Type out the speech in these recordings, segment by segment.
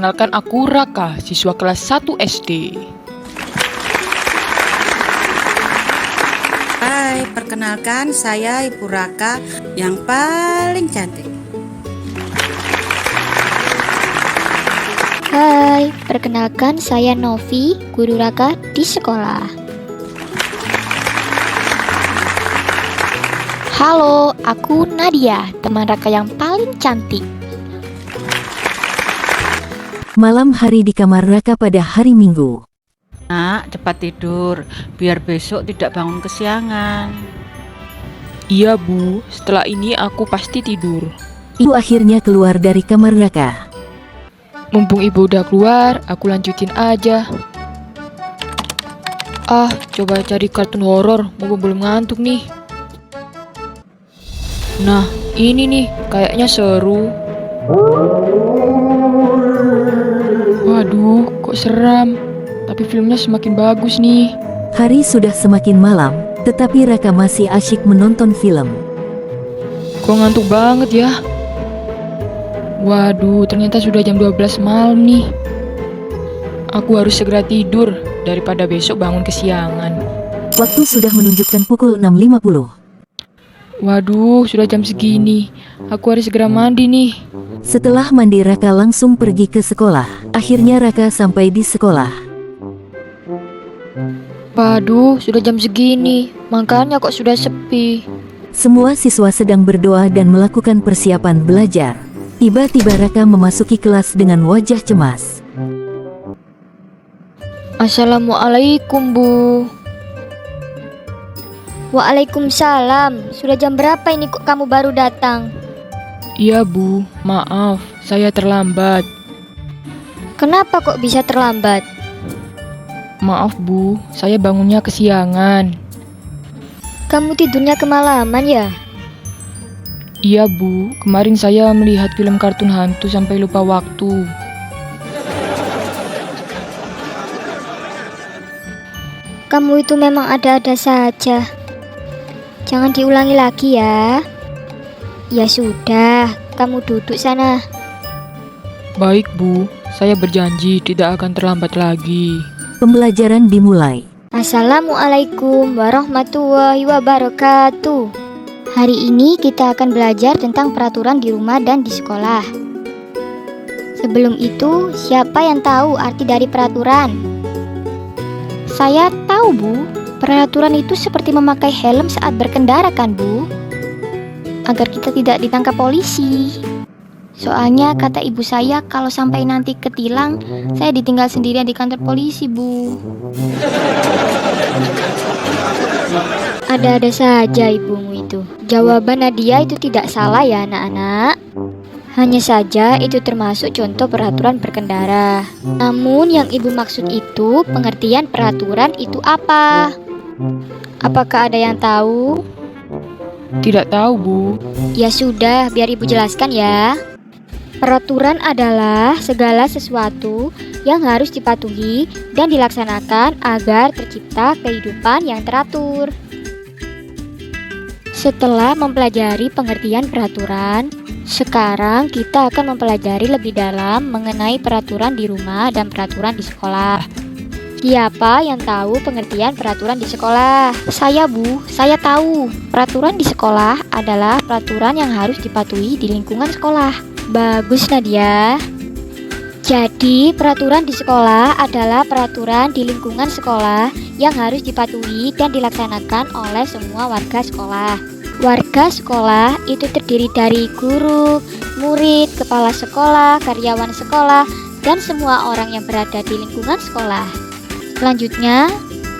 perkenalkan aku Raka, siswa kelas 1 SD. Hai, perkenalkan saya Ibu Raka yang paling cantik. Hai, perkenalkan saya Novi, guru Raka di sekolah. Halo, aku Nadia, teman Raka yang paling cantik. Malam hari di kamar Raka pada hari Minggu. Nak, cepat tidur, biar besok tidak bangun kesiangan. Iya Bu, setelah ini aku pasti tidur. Ibu akhirnya keluar dari kamar Raka. Mumpung ibu udah keluar, aku lanjutin aja. Coba cari kartun horor, mumpung belum ngantuk nih. Nah, ini nih, kayaknya seru. Waduh, kok seram. Tapi filmnya semakin bagus nih. Hari sudah semakin malam, tetapi Raka masih asyik menonton film. Kok ngantuk banget ya? Waduh, ternyata sudah jam 12 malam nih. Aku harus segera tidur daripada besok bangun kesiangan. Waktu sudah menunjukkan pukul 6.50. Waduh, sudah jam segini. Aku harus segera mandi nih. Setelah mandi Raka langsung pergi ke sekolah. Akhirnya Raka sampai di sekolah. Waduh, sudah jam segini, makanya kok sudah sepi. Semua siswa sedang berdoa dan melakukan persiapan belajar. Tiba-tiba Raka memasuki kelas dengan wajah cemas. Assalamualaikum, Bu. Waalaikumsalam. Sudah jam berapa ini kok kamu baru datang? Iya Bu, maaf, saya terlambat. Kenapa kok bisa terlambat? Maaf Bu, saya bangunnya kesiangan. Kamu tidurnya kemalaman ya? Iya Bu, kemarin saya melihat film kartun hantu sampai lupa waktu. Kamu itu memang ada-ada saja. Jangan diulangi lagi ya. Ya sudah, kamu duduk sana. Baik Bu, saya berjanji tidak akan terlambat lagi. Pembelajaran dimulai. Assalamualaikum warahmatullahi wabarakatuh. Hari ini kita akan belajar tentang peraturan di rumah dan di sekolah. Sebelum itu, siapa yang tahu arti dari peraturan? Saya tahu, Bu. Peraturan itu seperti memakai helm saat berkendara kan, Bu? Agar kita tidak ditangkap polisi. Soalnya kata ibu saya kalau sampai nanti ketilang, saya ditinggal sendirian di kantor polisi, Bu. Ada-ada saja ibumu itu. Jawaban Nadia itu tidak salah ya anak-anak. Hanya saja itu termasuk contoh peraturan berkendara. Namun yang ibu maksud itu pengertian peraturan itu apa? Apakah ada yang tahu? Tidak tahu Bu. Ya sudah, biar ibu jelaskan ya. Peraturan adalah segala sesuatu yang harus dipatuhi dan dilaksanakan agar tercipta kehidupan yang teratur. Setelah mempelajari pengertian peraturan, sekarang kita akan mempelajari lebih dalam mengenai peraturan di rumah dan peraturan di sekolah. Siapa yang tahu pengertian peraturan di sekolah? Saya, Bu. Saya tahu. Peraturan di sekolah adalah peraturan yang harus dipatuhi di lingkungan sekolah. Bagus, Nadia. Jadi, peraturan di sekolah adalah peraturan di lingkungan sekolah yang harus dipatuhi dan dilaksanakan oleh semua warga sekolah. Warga sekolah itu terdiri dari guru, murid, kepala sekolah, karyawan sekolah, dan semua orang yang berada di lingkungan sekolah. Selanjutnya,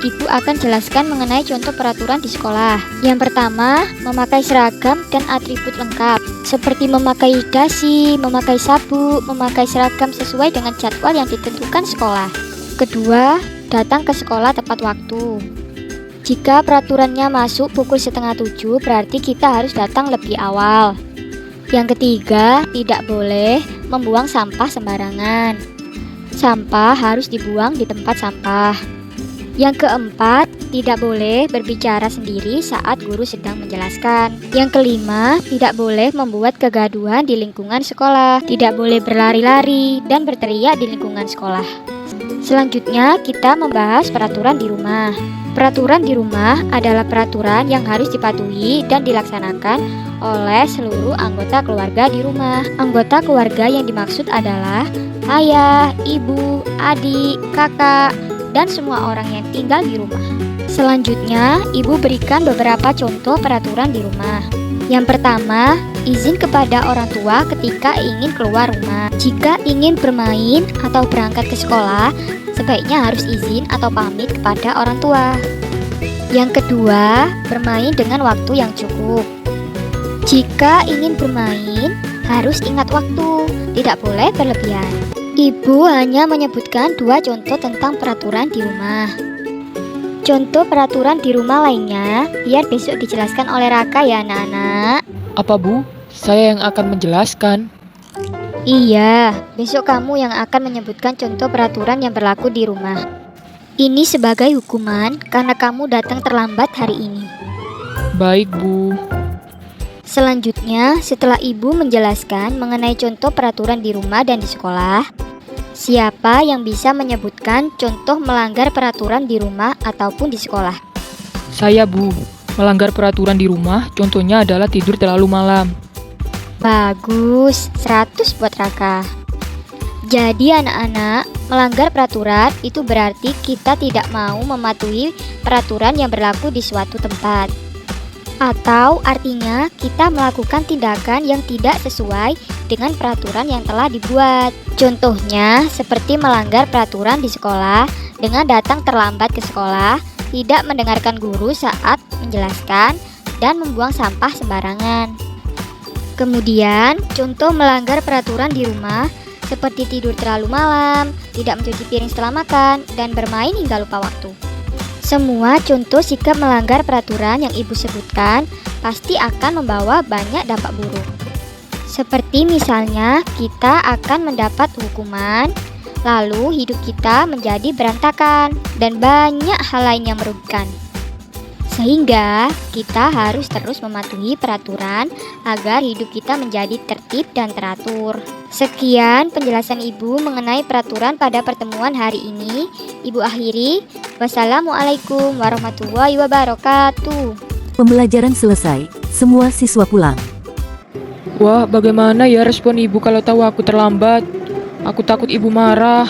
Ibu akan jelaskan mengenai contoh peraturan di sekolah. Yang pertama, memakai seragam dan atribut lengkap, seperti memakai dasi, memakai sabuk, memakai seragam sesuai dengan jadwal yang ditentukan sekolah. Kedua, datang ke sekolah tepat waktu. Jika peraturannya masuk pukul 6:30, berarti kita harus datang lebih awal. Yang ketiga, tidak boleh membuang sampah sembarangan. Sampah harus dibuang di tempat sampah. Yang keempat, Tidak boleh berbicara sendiri saat guru sedang menjelaskan. Yang kelima, tidak boleh membuat kegaduhan di lingkungan sekolah. Tidak boleh berlari-lari dan berteriak di lingkungan sekolah. Selanjutnya, kita membahas peraturan di rumah. Peraturan di rumah adalah peraturan yang harus dipatuhi dan dilaksanakan oleh seluruh anggota keluarga di rumah. Anggota keluarga yang dimaksud adalah ayah, ibu, adik, kakak, dan semua orang yang tinggal di rumah. Selanjutnya, ibu berikan beberapa contoh peraturan di rumah. Yang pertama, izin kepada orang tua ketika ingin keluar rumah. Jika ingin bermain atau berangkat ke sekolah, sebaiknya harus izin atau pamit kepada orang tua. Yang kedua, bermain dengan waktu yang cukup. Jika ingin bermain, harus ingat waktu, tidak boleh berlebihan. Ibu hanya menyebutkan 2 contoh tentang peraturan di rumah. Contoh peraturan di rumah lainnya, biar besok dijelaskan oleh Raka ya anak-anak. Apa Bu? Saya yang akan menjelaskan. Iya, besok kamu yang akan menyebutkan contoh peraturan yang berlaku di rumah. Ini sebagai hukuman karena kamu datang terlambat hari ini. Baik Bu. Selanjutnya, setelah ibu menjelaskan mengenai contoh peraturan di rumah dan di sekolah, siapa yang bisa menyebutkan contoh melanggar peraturan di rumah ataupun di sekolah? Saya Bu. Melanggar peraturan di rumah contohnya adalah tidur terlalu malam. Bagus, 100 buat Raka. Jadi anak-anak, melanggar peraturan itu berarti kita tidak mau mematuhi peraturan yang berlaku di suatu tempat. Atau artinya kita melakukan tindakan yang tidak sesuai dengan peraturan yang telah dibuat. Contohnya seperti melanggar peraturan di sekolah dengan datang terlambat ke sekolah, tidak mendengarkan guru saat menjelaskan, dan membuang sampah sembarangan. Kemudian, contoh melanggar peraturan di rumah seperti tidur terlalu malam, tidak mencuci piring setelah makan, dan bermain hingga lupa waktu. Semua contoh sikap melanggar peraturan yang ibu sebutkan pasti akan membawa banyak dampak buruk. Seperti misalnya kita akan mendapat hukuman, lalu hidup kita menjadi berantakan, dan banyak hal lain yang merugikan. Sehingga kita harus terus mematuhi peraturan agar hidup kita menjadi tertib dan teratur. Sekian penjelasan ibu mengenai peraturan pada pertemuan hari ini. Ibu akhiri. Wassalamualaikum warahmatullahi wabarakatuh. Pembelajaran selesai, semua siswa pulang. Wah, bagaimana ya respon ibu kalau tahu aku terlambat? Aku takut ibu marah.